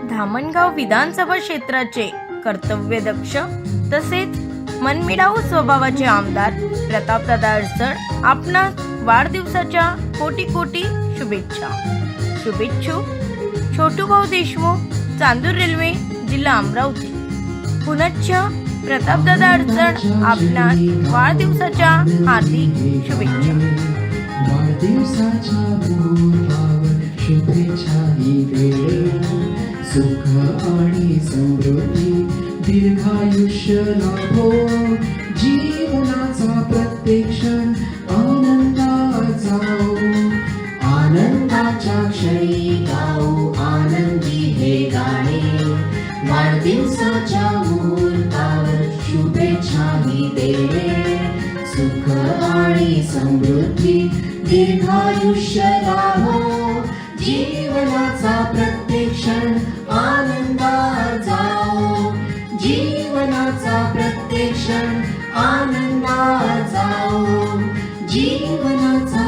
धामणगाव विधानसभा क्षेत्राचे कर्तव्यदक्ष तसेच मनमिळावू स्वभावाचे आमदार प्रतापदादा अडसड आपणास वाढदिवसाच्या कोटी कोटी शुभेच्छा. शुभेच्छुक छोटूभाऊ देशमुख, चांदूर रेल्वे, जिल्हा अमरावती. पुनश्च प्रतापदादा अडसड आपणास वाढदिवसाच्या हार्दिक शुभेच्छा. वाढदिवसाच्या मुहूर्तावर शुभेच्छा ही वेळ, सुख आणि समृद्धी दीर्घायुष्य लाभो, जीवनाचा प्रत्येक क्षण आनंदात जाओ, आनंदाच्या क्षणी गाओ आनंदी हे गाणे. वाढदिवसाच्या मुहूर्तावर शुभेच्छा ही देणे, सुख आणि समृद्धी दीर्घायुष्य लाभो, जीवनाचा प्रत्येक क्षण आनंदात जाओ, जीवनाचा प्रत्येक क्षण आनंदात जाओ, जीवनाचा